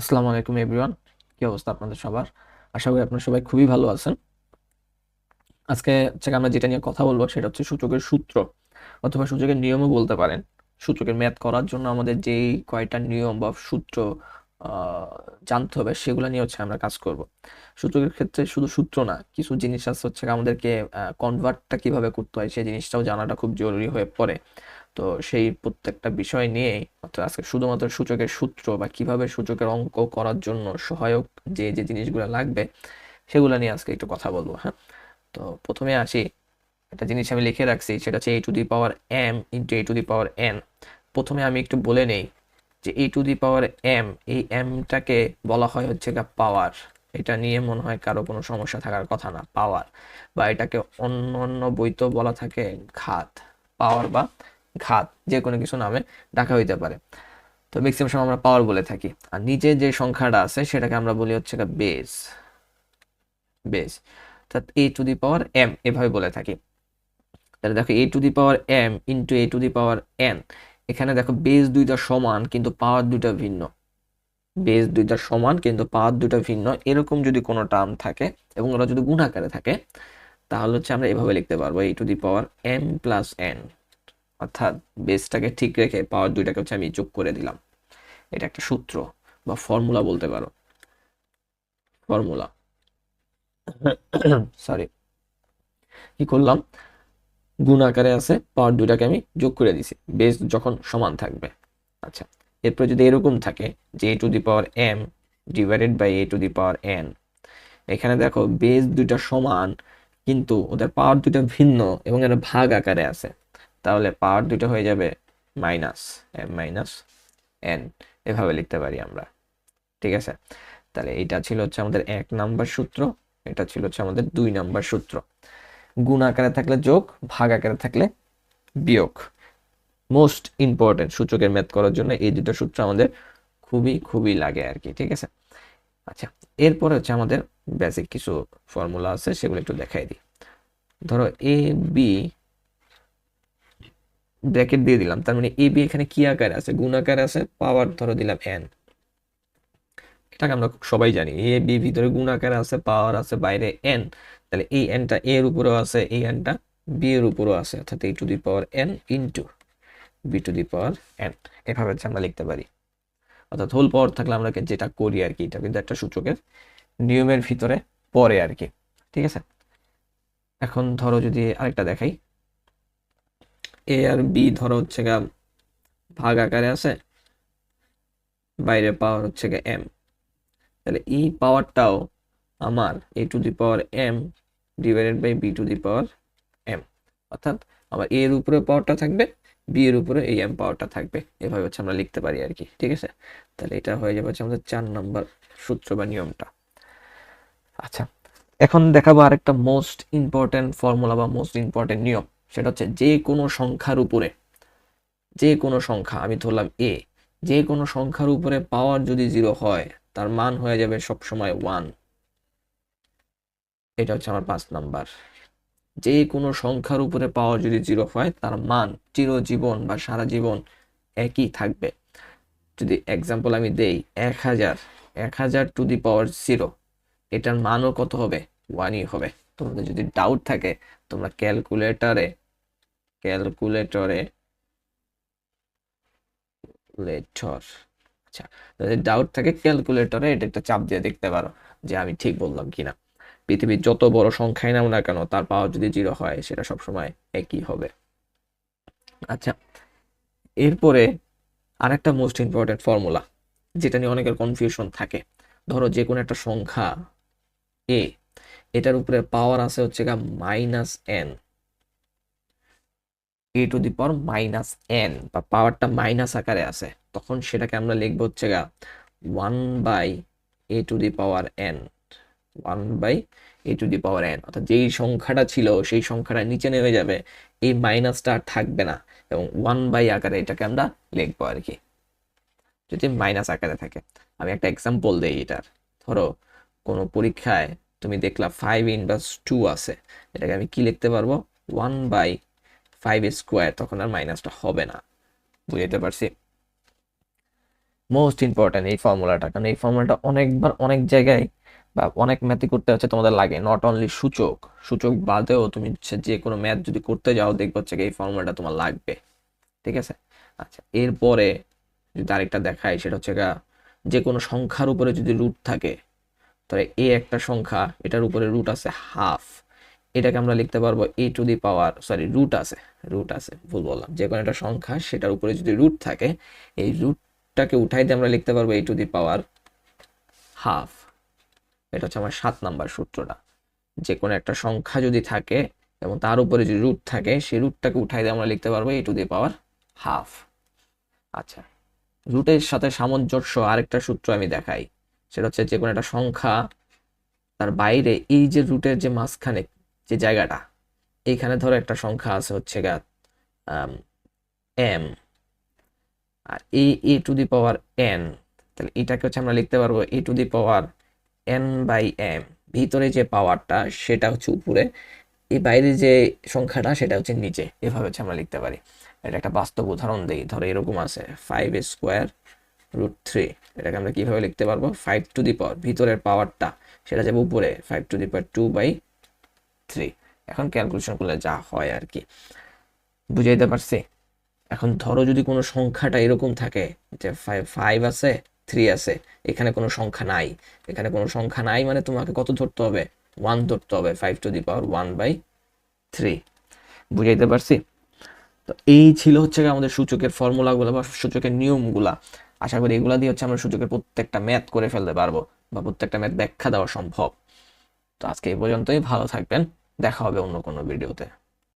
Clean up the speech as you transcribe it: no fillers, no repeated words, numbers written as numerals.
আসসালামু আলাইকুম এভরিওয়ান। কি অবস্থা আপনাদের সবার? আশা করি আপনারা সবাই খুবই ভালো আছেন। আজকে আমরা যেটা নিয়ে কথা বলবো সেটা হচ্ছে সূচকের সূত্র অথবা সূচকের নিয়মও বলতে পারেন। সূচকের ম্যাথ করার জন্য আমাদের যেই কয়টা নিয়ম বা সূত্র জানতে হবে সেগুলো নিয়ে আমরা কাজ করব। সূচকের ক্ষেত্রে শুধু সূত্র না, কিছু জিনিস আছে আমাদেরকে কনভার্টটা কিভাবে করতে হয় সেই জিনিসটাও জানাটা খুব জরুরি হয়ে পড়ে। তো সেই প্রত্যেকটা বিষয় নিয়েই অর্থাৎ আজকে শুধুমাত্র সূচকের সূত্র বা কিভাবে সূচকের অঙ্ক করার জন্য সহায়ক যে যে জিনিসগুলো লাগবে সেগুলো নিয়ে আজকে একটু কথা বলবো। হ্যাঁ, তো প্রথমে আসি, একটা জিনিস আমি লিখে রাখছি, সেটা হচ্ছে a to the power m into a to the power n। প্রথমে আমি একটু বলে নেই যে a to the power m, এই mটাকে বলা হয় পাওয়ার। এটা নিয়ে মনে হয় কারো কোনো সমস্যা থাকার কথা না, পাওয়ার। বা এটাকে অন্য অন্য বইতেও বলা থাকে ঘাত। পাওয়ার বা ঘাত যে কোনো কিছু নামে ডাকা হইতে পারে, তো ম্যাক্সিমাম সময় আমরা পাওয়ার বলে থাকি। আর নিচে যে সংখ্যাটা আছে সেটাকে আমরা বলি বেস। বেস অর্থাৎ a to the power m এভাবে বলে থাকি। তাহলে দেখো a to the power m into a to the power n, এখানে দেখো বেস দুইটা সমান কিন্তু পাওয়ার দুইটা ভিন্ন। বেস দুইটা সমান কিন্তু পাওয়ার দুইটা ভিন্ন, এরকম যদি কোনো টার্ম থাকে এবং ওরা যদি গুণ আকারে থাকে তাহলে আমরা এভাবে লিখতে পারবো a to the power m plus n। অর্থাৎ বেসটাকে ঠিক রেখে পাওয়ার দুইটাকে আমি যোগ করে দিলাম। এটা একটা সূত্র বা ফর্মুলা বলতে পারো। ফর্মুলা সরি, কি করলাম, গুণ আকারে আছে, পাওয়ার দুইটাকে আমি যোগ করে দিছি বেস যখন সমান থাকবে। আচ্ছা, এরপর যদি এরকম থাকে যে a to the power m divided by a to the power n, এখানে দেখো বেস দুইটা সমান কিন্তু ওদের পাওয়ার দুইটা ভিন্ন এবং এরা ভাগ আকারে আছে, তাহলে পাওয়ার দুইটা হয়ে যাবে -m-n। এভাবে লিখতে পারি আমরা। ঠিক আছে, তাহলে এটা ছিল আমাদের 1 নাম্বার সূত্র, এটা ছিল আমাদের 2 নাম্বার সূত্র। গুণ আকারে থাকলে যোগ, ভাগ আকারে থাকলে বিয়োগ। মোস্ট ইম্পর্টেন্ট সূচকের ম্যাথ করার জন্য এই দুটো সূত্র আমাদের খুবই খুবই লাগে আর কি। ঠিক আছে, আচ্ছা, এরপরে আমাদের বেসিক কিছু ফর্মুলা আছে, সেগুলো একটু দেখাই দিই। ধরো এ বি ব্র্যাকেট দিয়ে দিলাম, তার মানে এ বি এখানে কি আকারে আছে, গুণ আকারে আছে, পাওয়ার ধরো দিলাম n। এটাকে আমরা সবাই জানি, এ বি ভিতরে গুণ আকারে আছে, পাওয়ার আছে বাইরে n। তাহলে এই nটা a এর উপরেও আছে, এই nটা b এর উপরেও আছে, অর্থাৎ a to the power n into b to the power n। এভাবে আমরা লিখতে পারি। অর্থাৎ হোল পাওয়ার থাকলে আমরা যেটা করি আর কি, এটা কিন্তু একটা সূচকের নিয়মের ভিতরে পড়ে আর কি। ঠিক আছে, এখন ধরো যদি আরেকটা দেখাই, এ আর বি ধরো ভাগ আকারে আছে, বাইরে পাওয়ার m। তাহলে এই পাওয়ারটাও আমার a to the power m divided by b to the power m। অর্থাৎ আমার a এর উপরে পাওয়ারটা থাকবে, b এর উপরে এই m পাওয়ারটা থাকবে, এভাবে আমরা লিখতে পারি আর কি। ঠিক আছে, তাহলে এটা হয়ে যাবে আমাদের 4 নাম্বার সূত্র বা নিয়মটা। আচ্ছা, এখন দেখাবো আরেকটা মোস্ট ইম্পর্টেন্ট ফর্মুলা বা মোস্ট ইম্পর্টেন্ট নিয়ম। সেটা হচ্ছে যে কোনো সংখ্যার উপরে, যে কোনো সংখ্যা আমি ধরলাম এ, যে কোনো সংখ্যার উপরে পাওয়ার যদি 0 হয় তার মান হয়ে যাবে সবসময় 1। এটা আমার 5 নাম্বার। যে কোনো সংখ্যার উপরে পাওয়ার যদি 0 হয় তার মান চিরজীবন বা সারা জীবন একই থাকবে। যদি এক্সাম্পল আমি দেই 1000, 1000 টু দি পাওয়ার 0, এটার মানও কত হবে, 1ই হবে। তোমাদের যদি ডাউট থাকে তোমরা ক্যালকুলেটরে ক্যালকুলেটরে লেটর আচ্ছা, যদি ডাউট থাকে ক্যালকুলেটরে এটা একটা চাপ দিয়ে দেখতে পারো যে আমি ঠিক বললাম কিনা। পৃথিবীর যত বড় সংখ্যাই নাও না কেন তার পাওয়ার যদি 0 হয় সেটা সবসময় একই হবে। আচ্ছা, এরপরে আরেকটা মোস্ট ইম্পর্টেন্ট ফর্মুলা যেটা নিয়ে অনেকের কনফিউশন থাকে। ধরো যে কোনো একটা সংখ্যা এ, এটার উপরে পাওয়ার আছে -n, a to the power -n, বা পাওয়ারটা মাইনাস আকারে আছে, তখন সেটাকে আমরা লিখবো 1/a two the power n। 1/a two the power n, অর্থাৎ যেই সংখ্যাটা ছিল সেই সংখ্যাটা নিচে নেমে যাবে, এই মাইনাসটা আর থাকবে না এবং 1 আকারে এটাকে আমরা লিখবো আর কি, যদি মাইনাস আকারে থাকে। আমি একটা এক্সাম্পল দেই এটার। ধরো কোনো পরীক্ষায় তুমি দেখলা 5 ইনভার্স 2 আছে, এটাকে আমি কি লিখতে পারবো, 1/5 স্কোয়ার, তখন আর মাইনাসটা হবে না। বুঝতে পারছি? মোস্ট ইম্পর্টেন্ট এই ফর্মুলাটা, কারণ এই ফর্মুলাটা অনেকবার অনেক জায়গায় বা অনেক ম্যাথই করতে হচ্ছে তোমাদের লাগে, নট অনলি সূচক, সূচক বাদেও তুমি যে কোনো ম্যাথ যদি করতে যাও দেখবে হচ্ছে এই ফর্মুলাটা তোমার লাগবে। ঠিক আছে, আচ্ছা এরপরে যদি আরেকটা দেখাই সেটা হচ্ছে যে কোনো সংখ্যার উপরে যদি রুট থাকে, তাহলে এ একটা সংখ্যা, এটার উপরে রুট আছে হাফ, এটাকে আমরা লিখতে পারবো a to the power, sorry root আছে ভুল বললাম, যে কোনো একটা সংখ্যা সেটার উপরে যদি রুট থাকে, এই রুটটাকে উঠাই দিয়ে আমরা লিখতে পারবো a to the power half. এটা হচ্ছে আমার 7 নাম্বার সূত্রটা। যে কোনো একটা সংখ্যা যদি থাকে এবং তার উপরে যদি রুট থাকে, সেই রুটটাকে উঠাই দিয়ে আমরা লিখতে পারবো a to the power half. আচ্ছা, রুটের সাথে সামঞ্জস্য আরেকটা সূত্র আমি দেখাই, সেটা হচ্ছে যে কোনো একটা সংখ্যা তার বাইরে এই যে রুটের যে মাঝখানে যে জায়গাটা, এইখানে ধরো একটা সংখ্যা আছে হচ্ছে এম, আর a to the power n, তাহলে এটাকে হচ্ছে আমরা লিখতে পারবো a to the power n by m. ভিতরে যে পাওয়ারটা সেটা হচ্ছে উপরে, এই বাইরে যে সংখ্যাটা সেটা হচ্ছে নিচে, এভাবে হচ্ছে আমরা লিখতে পারি। এটা একটা বাস্তব উদাহরণ দিই, ধরো এরকম আছে 5 স্কোয়ার √3, এটাকে আমরা কিভাবে লিখতে পারবো 5 টু দি পাওয়ার, ভিতরের পাওয়ারটা সেটা যাবে উপরে 5 টু দি পাওয়ার 2/3। এখন ক্যালকুলেশন করলে যা হয় আর কি, বুঝাইতে পারছি? এখন ধরো যদি কোনো সংখ্যাটা এরকম থাকে যে 5 আছে 3 আছে, এখানে কোনো সংখ্যা নাই, এখানে কোনো সংখ্যা নাই মানে তোমাকে কত ধরতে হবে, 1 ধরতে হবে, 5 টু দি পাওয়ার 1/3। বুঝাইতে পারছি? তো এই ছিল হচ্ছে আমাদের সূচকের ফর্মুলাগুলো বা সূচকের নিয়মগুলা। আশা করি এগুলা দিয়ে হচ্ছে আমরা সূচকের প্রত্যেকটা ম্যাথ করে ফেলতে পারবো বা প্রত্যেকটা ম্যাথ ব্যাখ্যা দেওয়া সম্ভব। তো আজকে এই পর্যন্তই, ভালো থাকবেন, দেখা হবে অন্য কোনো ভিডিওতে।